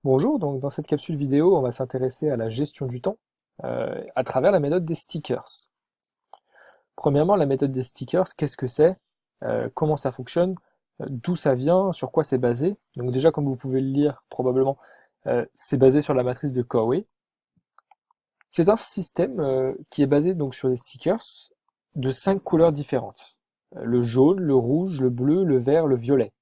Bonjour, donc dans cette capsule vidéo, on va s'intéresser à la gestion du temps à travers la méthode des stickers. Premièrement, la méthode des stickers, qu'est-ce que c'est? Comment ça fonctionne? D'où ça vient? Sur quoi c'est basé? Donc déjà, comme vous pouvez le lire probablement, c'est basé sur la matrice de Coway. C'est un système qui est basé donc sur des stickers de 5 couleurs différentes. Le jaune, le rouge, le bleu, le vert, le violet.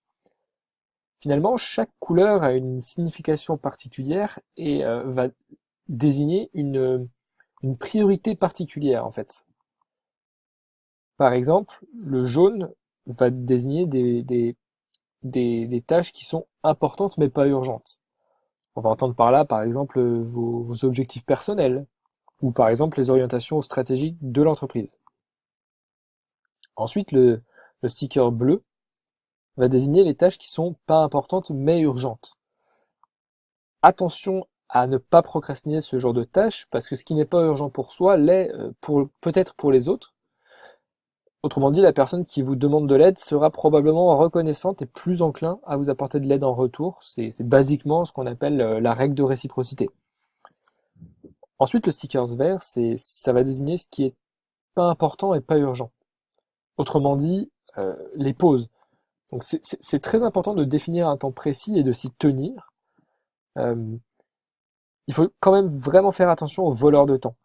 Finalement, chaque couleur a une signification particulière et va désigner une priorité particulière en fait. Par exemple, le jaune va désigner des tâches qui sont importantes mais pas urgentes. On va entendre par là, par exemple, vos objectifs personnels ou par exemple les orientations stratégiques de l'entreprise. Ensuite, le sticker bleu va désigner les tâches qui sont pas importantes mais urgentes. Attention à ne pas procrastiner ce genre de tâches parce que ce qui n'est pas urgent pour soi l'est peut-être pour les autres. Autrement dit, la personne qui vous demande de l'aide sera probablement reconnaissante et plus enclin à vous apporter de l'aide en retour. C'est basiquement ce qu'on appelle la règle de réciprocité. Ensuite, le sticker vert, ça va désigner ce qui est pas important et pas urgent. Autrement dit, les pauses. Donc c'est très important de définir un temps précis et de s'y tenir. Euh, il faut quand même vraiment faire attention aux voleurs de temps.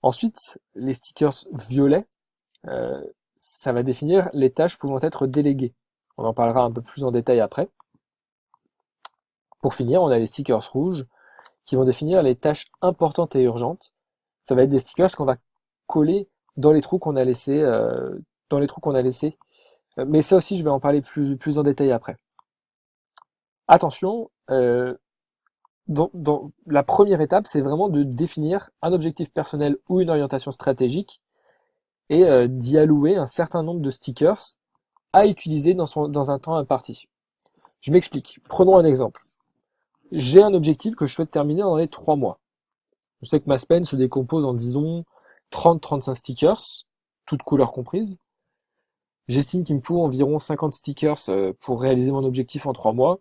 Ensuite, les stickers violets, euh, ça va définir les tâches pouvant être déléguées. On en parlera un peu plus en détail après. Pour finir, on a les stickers rouges qui vont définir les tâches importantes et urgentes. Ça va être des stickers qu'on va coller dans les trous qu'on a laissés, mais ça aussi, je vais en parler plus en détail après. Attention, dans la première étape, c'est vraiment de définir un objectif personnel ou une orientation stratégique et d'y allouer un certain nombre de stickers à utiliser dans un temps imparti. Je m'explique. Prenons un exemple. J'ai un objectif que je souhaite terminer dans les 3 mois. Je sais que ma semaine se décompose en, disons, 30-35 stickers, toutes couleurs comprises. J'estime qu'il me faut environ 50 stickers pour réaliser mon objectif en 3 mois.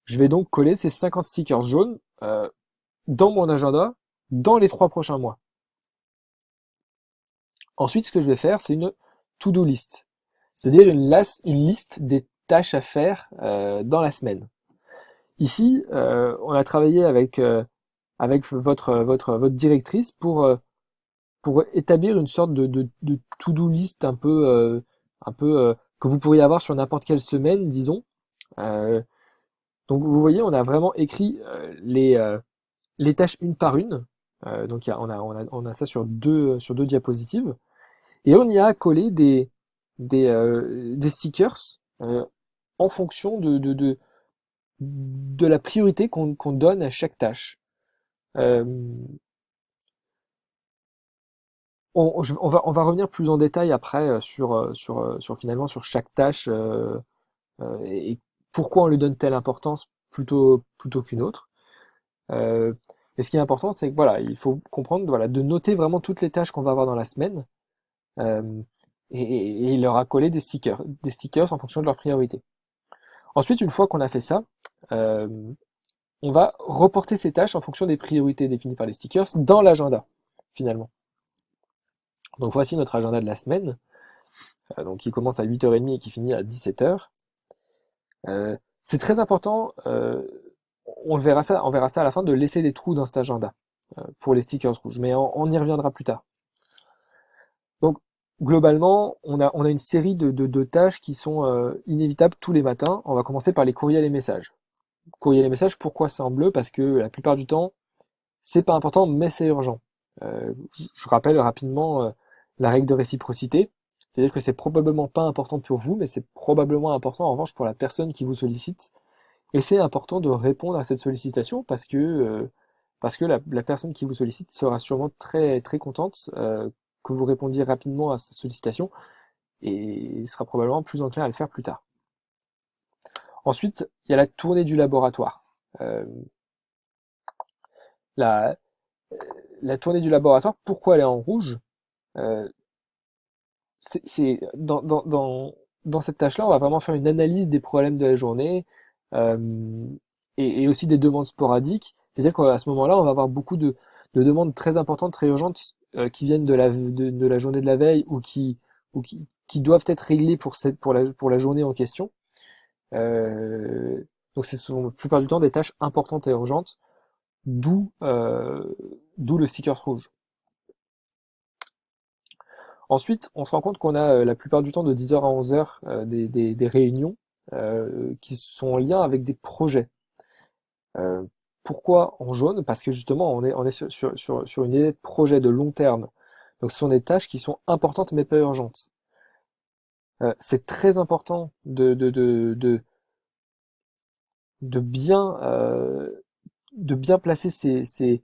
Je vais donc coller ces 50 stickers jaunes dans mon agenda dans les 3 prochains mois. Ensuite, ce que je vais faire, c'est une to-do list, c'est-à-dire une liste des tâches à faire dans la semaine. Ici, on a travaillé avec votre directrice pour établir une sorte de to-do list un peu que vous pourriez avoir sur n'importe quelle semaine, disons. Euh, donc vous voyez, on a vraiment écrit les tâches une par une. Donc on a ça sur deux diapositives. Et on y a collé des stickers en fonction de la priorité qu'on donne à chaque tâche. Euh, on va revenir plus en détail après sur finalement sur chaque tâche et pourquoi on lui donne telle importance plutôt qu'une autre. Euh, et ce qui est important, c'est que voilà, il faut comprendre voilà, de noter vraiment toutes les tâches qu'on va avoir dans la semaine euh, et il leur a collé des stickers en fonction de leur priorité. Ensuite, une fois qu'on a fait ça, euh, on va reporter ces tâches en fonction des priorités définies par les stickers dans l'agenda, finalement. Donc voici notre agenda de la semaine, donc qui commence à 8h30 et qui finit à 17h. C'est très important, on verra ça à la fin, de laisser des trous dans cet agenda pour les stickers rouges, mais on y reviendra plus tard. Donc globalement, on a une série de tâches qui sont inévitables tous les matins. On va commencer par les courriels et messages. Courriels et messages, pourquoi c'est en bleu? Parce que la plupart du temps, c'est pas important, mais c'est urgent. Je rappelle rapidement la règle de réciprocité. C'est-à-dire que c'est probablement pas important pour vous, mais c'est probablement important en revanche pour la personne qui vous sollicite. Et c'est important de répondre à cette sollicitation parce que la personne qui vous sollicite sera sûrement très très contente que vous répondiez rapidement à sa sollicitation et sera probablement plus enclin à le faire plus tard. Ensuite, il y a la tournée du laboratoire. Euh, la, la tournée du laboratoire, pourquoi elle est en rouge? Euh, c'est dans cette tâche-là, on va vraiment faire une analyse des problèmes de la journée, euh, et aussi des demandes sporadiques. C'est-à-dire qu'à ce moment-là, on va avoir beaucoup de demandes très importantes, très urgentes, qui viennent de la journée de la veille qui doivent être réglées pour la journée en question. Donc ce sont la plupart du temps des tâches importantes et urgentes, d'où d'où le sticker rouge. Ensuite, on se rend compte qu'on a la plupart du temps de 10 heures à 11 heures des réunions qui sont en lien avec des projets. Euh, Pourquoi en jaune? Parce que justement, on est sur une idée de projet de long terme. Donc ce sont des tâches qui sont importantes mais pas urgentes. C'est très important de de bien placer ces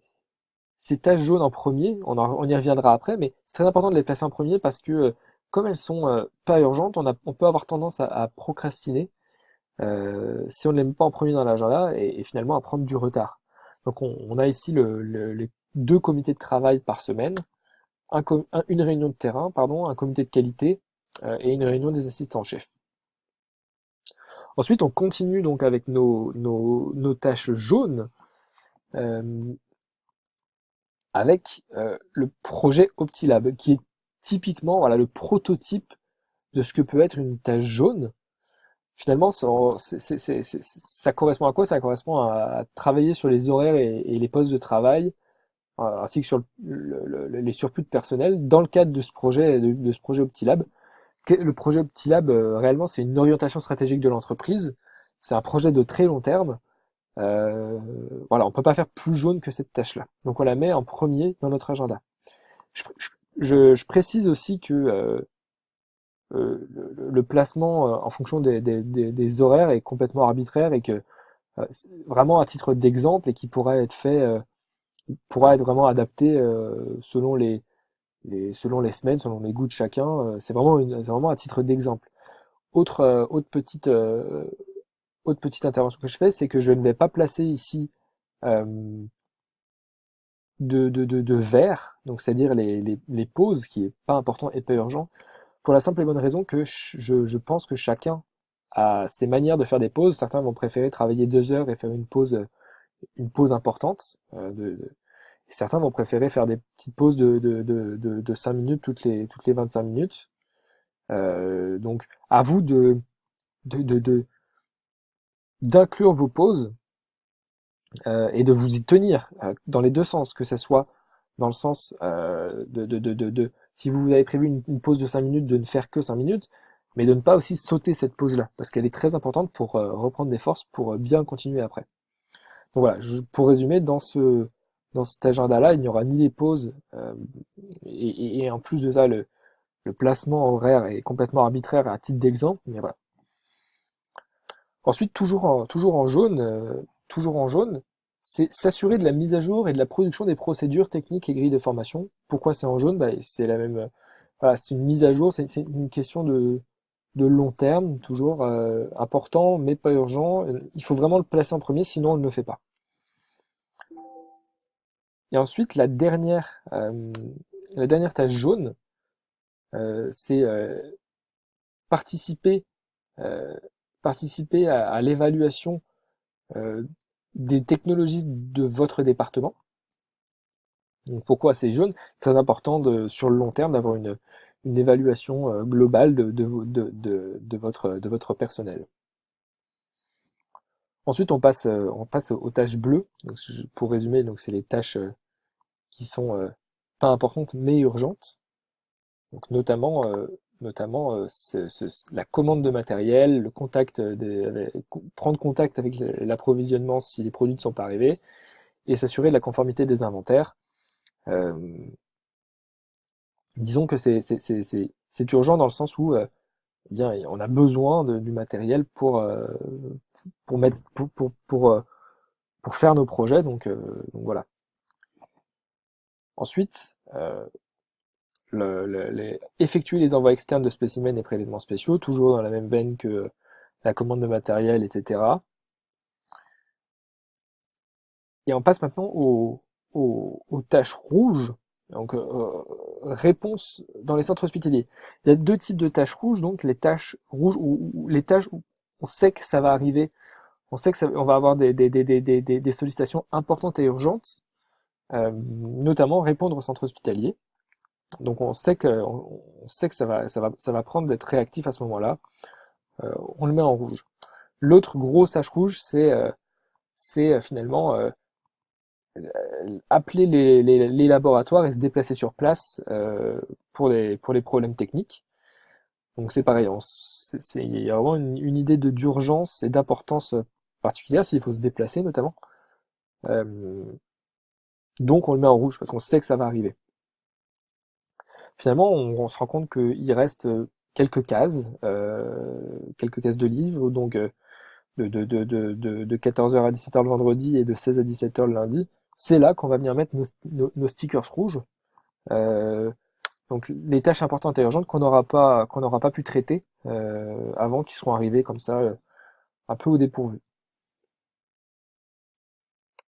tâches jaunes en premier. On y reviendra après, mais c'est très important de les placer en premier parce que comme elles sont pas urgentes, on peut avoir tendance à procrastiner si on ne les met pas en premier dans l'agenda et finalement à prendre du retard. Donc on a ici les deux comités de travail par semaine, une réunion de terrain, pardon, un comité de qualité et une réunion des assistants chefs. Ensuite, on continue donc avec nos tâches jaunes euh, avec le projet Optilab, qui est typiquement voilà, le prototype de ce que peut être une tâche jaune. Finalement, ça correspond à quoi? Ça correspond à travailler sur les horaires et les postes de travail, ainsi que sur les surplus de personnel dans le cadre de ce projet, de ce projet Optilab. Le projet Optilab, réellement, c'est une orientation stratégique de l'entreprise. C'est un projet de très long terme. Voilà, on peut pas faire plus jaune que cette tâche-là. Donc on la met en premier dans notre agenda. Je, je précise aussi que le placement en fonction des horaires est complètement arbitraire et que vraiment à titre d'exemple et qui pourra être vraiment adapté selon les semaines, selon les goûts de chacun. C'est vraiment à titre d'exemple. Autre, euh, autre petite, euh, autre petite intervention que je fais, c'est que je ne vais pas placer ici euh, de verre, donc c'est-à-dire les pauses, qui est pas important et pas urgent, pour la simple et bonne raison que je pense que chacun a ses manières de faire des pauses. Certains vont préférer travailler 2 heures et faire une pause importante. Certains vont préférer faire des petites pauses de 5 minutes toutes les 25 minutes. Donc à vous de, de, de- d'inclure vos pauses et de vous y tenir dans les deux sens, que ce soit dans le sens si vous avez prévu une pause de 5 minutes, de ne faire que 5 minutes, mais de ne pas aussi sauter cette pause-là, parce qu'elle est très importante pour reprendre des forces, pour bien continuer après. Donc voilà, pour résumer, dans cet agenda-là, il n'y aura ni les pauses, et en plus de ça, le placement horaire est complètement arbitraire à titre d'exemple, mais voilà. Ensuite, toujours en jaune, c'est s'assurer de la mise à jour et de la production des procédures techniques et grilles de formation. Pourquoi c'est en jaune? Bah, c'est la même, voilà, c'est une mise à jour, c'est une question de long terme, toujours important, mais pas urgent. Il faut vraiment le placer en premier, sinon on ne le fait pas. Et ensuite, la dernière tâche jaune, c'est participer, euh, participer à l'évaluation euh, des technologies de votre département. Donc pourquoi c'est jaune? C'est très important sur le long terme d'avoir une évaluation globale de votre personnel. Ensuite, on passe aux tâches bleues. Donc, pour résumer, donc c'est les tâches qui sont pas importantes mais urgentes. Donc notamment la commande de matériel, le contact prendre contact avec l'approvisionnement si les produits ne sont pas arrivés, et s'assurer de la conformité des inventaires. Euh, Disons que c'est urgent dans le sens où eh bien, on a besoin du matériel pour faire nos projets, donc voilà. Ensuite, effectuer les envois externes de spécimens et prélèvements spéciaux, toujours dans la même veine que la commande de matériel, etc. Et on passe maintenant aux tâches rouges. Donc, réponse dans les centres hospitaliers. Il y a deux types de tâches rouges, donc les tâches rouges ou les tâches où on sait que ça va arriver On sait que on va avoir des sollicitations importantes et urgentes, notamment répondre au centre hospitalier. Donc on sait que ça va prendre d'être réactif à ce moment-là. On le met en rouge. L'autre grosse tache rouge, c'est finalement appeler les laboratoires et se déplacer sur place pour les problèmes techniques. Donc c'est pareil, il y a vraiment une idée d'urgence et d'importance particulière s'il faut se déplacer notamment. Euh, donc on le met en rouge parce qu'on sait que ça va arriver. Finalement, on se rend compte qu'il reste quelques cases de livres, donc de 14h à 17h le vendredi et de 16 à 17h le lundi. C'est là qu'on va venir mettre nos stickers rouges. Euh, donc les tâches importantes et urgentes qu'on n'aura pas pu traiter avant, qui seront arrivées comme ça, un peu au dépourvu.